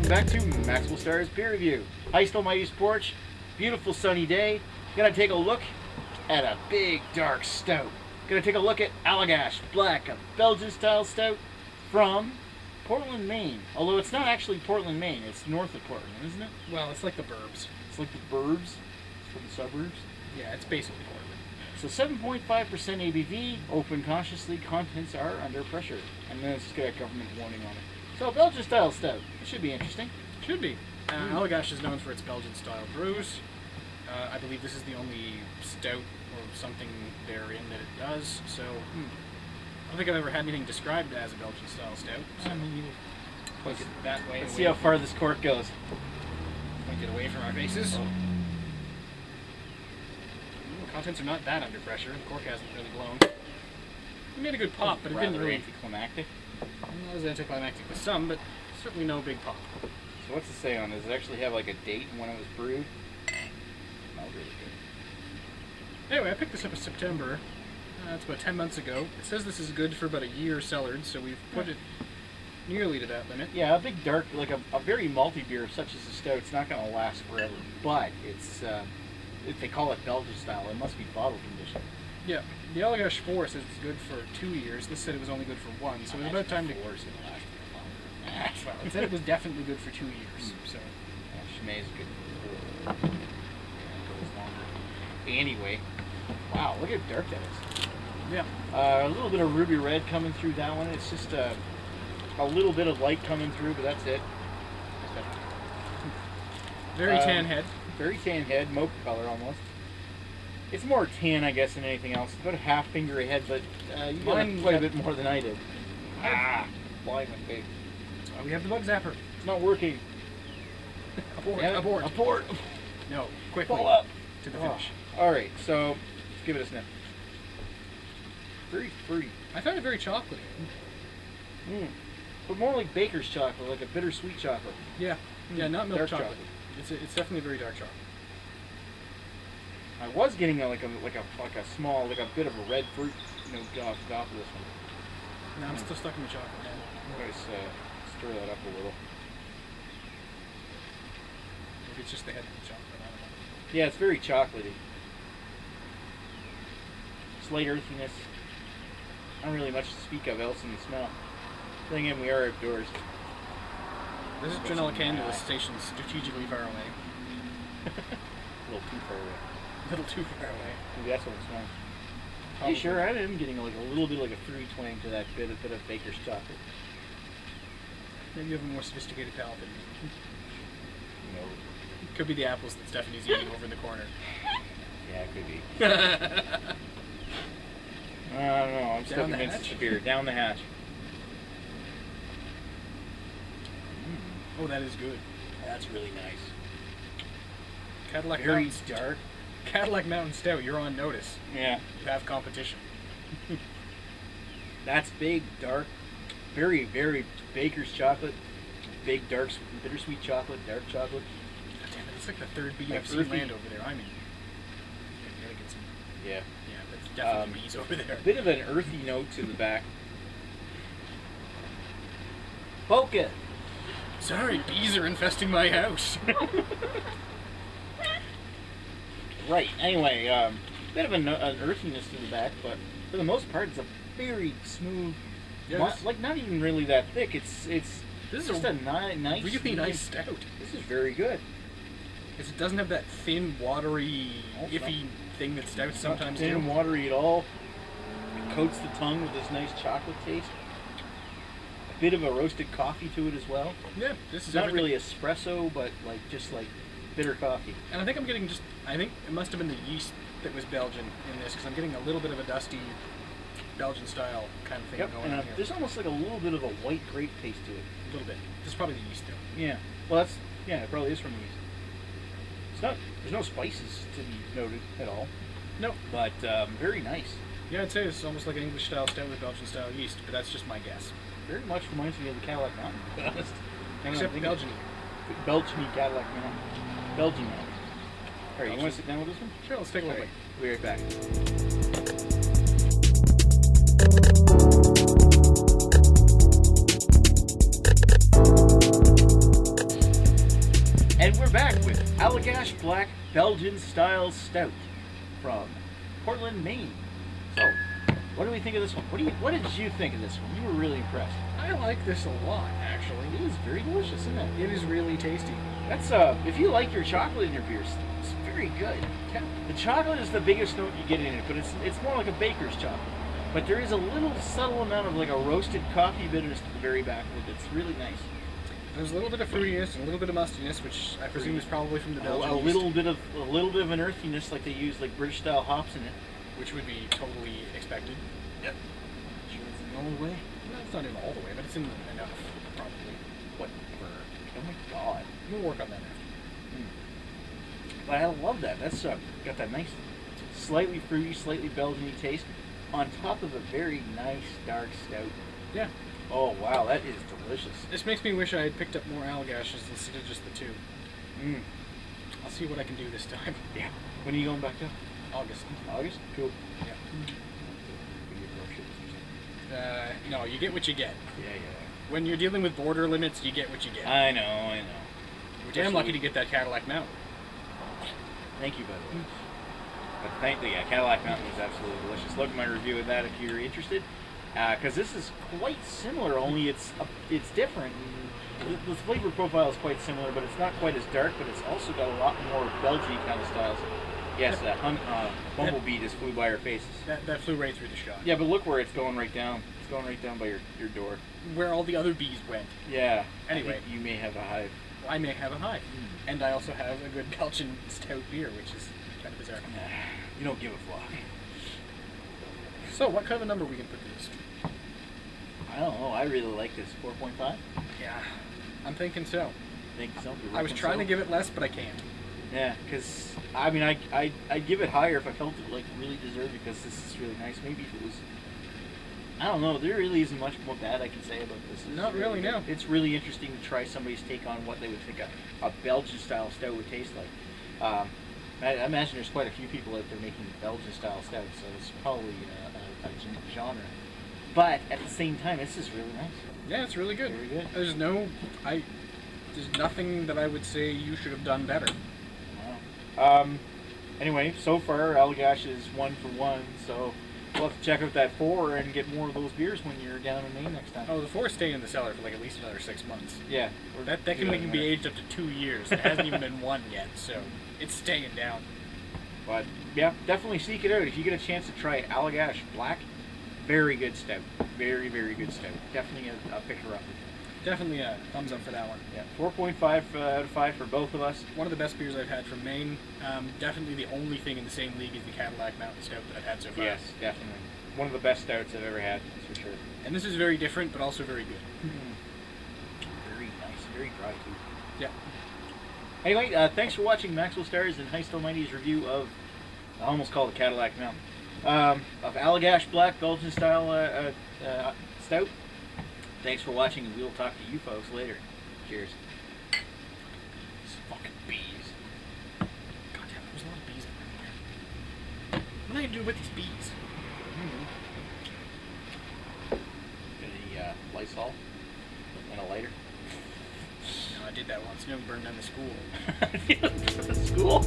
Welcome back to Maxwell Starr's Beer Review. HeistAlmighty's porch, beautiful sunny day. Gonna take a look at a big dark stout. Gonna take a look at Allagash Black, a Belgian-style stout from Portland, Maine. Although it's not actually Portland, Maine. It's north of Portland, isn't it? Well, it's like the burbs. It's like the burbs. It's from the suburbs. Yeah, it's basically Portland. So 7.5% ABV, open cautiously, contents are under pressure. And then it's just got a government warning on it. So Belgian-style stout. It should be interesting. Should be. Allagash is known for its Belgian-style brews. I believe this is the only stout or something therein that it does. So I don't think I've ever had anything described as a Belgian-style stout. So point it that way. Let's see how far this cork goes. Point it away from our faces. Oh. Contents are not that under pressure. The cork hasn't really blown. It made a good pop, but it didn't really. Anticlimactic. It was anticlimactic with some, but certainly no big pop. So what's it say on it? Does it actually have like a date and when it was brewed? Smells really good. Anyway, I picked this up in September. It's about 10 months ago. It says this is good for about a year cellared, so we've put it nearly to that limit. Yeah, a big dark, like a very malty beer such as a stout, it's not going to last forever. But it's, if they call it Belgian style, it must be bottle conditioned. Yeah, the Allagash 4 says it's good for 2 years. This said it was only good for 1, so it was about time to. Well, It said it was definitely good for 2 years. So. Chimay is good. It goes longer. Anyway, wow, look how dark that is. Yeah. A little bit of ruby red coming through that one. It's just a little bit of light coming through, but that's it. Very tan head. Very tan head, mocha color almost. It's more tan, I guess, than anything else. It's about a half finger ahead, but you got quite a bit more than I did. Blind my face. That's why we have the bug zapper. It's not working. Abort. Yeah, Abort. Abort. No, quickly. Pull up. To the finish. All right, so let's give it a sniff. Very fruity. I found it very chocolatey. But more like baker's chocolate, like a bittersweet chocolate. Yeah. Yeah, not milk Dark chocolate. It's definitely very dark chocolate. I was getting like a small, like a bit of a red fruit, off of this one. No, I'm still stuck in the chocolate, man. Let's stir that up a little. Maybe it's just the head of the chocolate. I don't know. Yeah, it's very chocolatey. Slight earthiness. Not really much to speak of else in the smell. Then again, we are outdoors. This is Janela Candula station strategically far away. A little too far away. A little too far away. Maybe that's what it smells. Are you sure? I am getting like a little bit like a fruity twang to that bit of baker's chocolate. Maybe you have a more sophisticated palate than me. No. Could be the apples that Stephanie's eating over in the corner. Yeah, it could be. I don't know. I'm still convinced it's the beer. Down the hatch. Oh, that is good. That's really nice. Cadillac Very Mountain dark. Cadillac Mountain Stout, you're on notice. Yeah. You have competition. That's big, dark, very, very baker's chocolate. Big, dark, bittersweet chocolate, dark chocolate. God damn it, it's like the third BFC earthy. land over there. I mean, really get some. Yeah. Yeah, that's definitely bees over there. A bit of an earthy note to the back. Poke it. Sorry, bees are infesting my house. Right. Anyway, bit of an earthiness to the back, but for the most part, it's a very smooth. Yeah, like not even really that thick. It's this is just a nice, really nice stout. This is very good. It doesn't have that thin, watery, iffy thing that stouts sometimes Not thin, do. watery at all. It coats the tongue with this nice chocolate taste. A bit of a roasted coffee to it as well. Yeah, this is not really espresso, but just like bitter coffee. And I think I'm getting I think it must have been the yeast that was Belgian in this, because I'm getting a little bit of a dusty Belgian style kind of thing going on here. There's almost like a little bit of a white grape taste to it. A little bit. This is probably the yeast though. Yeah. Well, it probably is from the yeast. There's no spices to be noted at all. No. But very nice. Yeah, I'd say it's almost like an English style stout with Belgian style yeast, but that's just my guess. Very much reminds me of the Cadillac Mountain, to be honest. Except Belgian. Belgian Cadillac Mountain. Belgian Mountain. All right, you want to sit down with this one? Sure, let's take a look. We'll be right back. And we're back with Allagash Black Belgian-style Stout from Portland, Maine. So, what do we think of this one? What did you think of this one? You were really impressed. I like this a lot, actually. It is very delicious, isn't it? It is really tasty. That's if you like your chocolate in your beers, it's very good. Yeah. The chocolate is the biggest note you get in it, but it's more like a baker's chocolate. But there is a little subtle amount of like a roasted coffee bitterness to the very back of it. It's really nice. There's a little bit of fruitiness and a little bit of mustiness, which I presume is probably from the Belgian yeast, a little bit of an earthiness, like they use like British style hops in it. which would be totally expected. Yep. Sure, it's in all the way. No, it's not in all the way, but it's in enough, probably. Whatever. Oh my god. We'll work on that after. But I love that. That's got that nice, slightly fruity, slightly Belgian-y taste on top of a very nice dark stout. Yeah. Oh wow, that is delicious. This makes me wish I had picked up more Allagashes instead of just the two. I'll see what I can do this time. Yeah. When are you going back up? August. August? Cool. Yeah. No, you get what you get. Yeah. When you're dealing with border limits, you get what you get. I know. We're damn lucky to get that Cadillac Mountain. Thank you, by the way. But Cadillac Mountain was absolutely delicious. Look at my review of that if you're interested. Because this is quite similar, only it's different. The flavor profile is quite similar, but it's not quite as dark, but it's also got a lot more Belgian kind of styles. Yes, that bumblebee just flew by our faces. That flew right through the shot. Yeah, but look where it's going right down. It's going right down by your door. Where all the other bees went. Yeah. Anyway. You may have a hive. I may have a hive. And I also have a good Belgian stout beer, which is kind of bizarre. You don't give a fuck. So, what kind of a number are we going to put to this? I don't know. I really like this. 4.5? Yeah, I'm thinking so. I think so. I was trying to give it less, but I can't. Yeah, because, I mean, I'd give it higher if I felt it, like, really deserved, because this is really nice. Maybe if it was... I don't know. There really isn't much more bad I can say about this. Not really, no. It's really interesting to try somebody's take on what they would think a Belgian-style stout would taste like. I imagine there's quite a few people out there making Belgian-style stouts, so it's probably a genre. But at the same time, this is really nice. Yeah, it's really good. Very good. There's nothing that I would say you should have done better. Wow. Anyway, so far Allagash is 1 for 1, so we'll have to check out that 4 and get more of those beers when you're down in Maine next time. Oh, the 4 is staying in the cellar for like at least another 6 months. Yeah. That can make it be aged up to 2 years. It hasn't even been 1 yet, so it's staying down. But yeah, definitely seek it out if you get a chance to try Allagash Black. Very good stout. Very, very good stout. Definitely a picker up. Definitely a thumbs up for that one. Yeah, 4.5 out of 5 for both of us. One of the best beers I've had from Maine. Definitely the only thing in the same league as the Cadillac Mountain Stout that I've had so far. Yes, definitely. One of the best stouts I've ever had, that's for sure. And this is very different, but also very good. Very nice, very dry too. Yeah. Anyway, thanks for watching Maxwell Starr's and HeistAlmighty's review of, I almost called it Cadillac Mountain, of Allagash Black Belgian-style Stout. Thanks for watching, and we'll talk to you folks later. Cheers. These fucking bees. God damn, there's a lot of bees in here. What are they going to do with these bees? Any Lysol and a lighter? No, I did that once. You know, burned down the school. The school?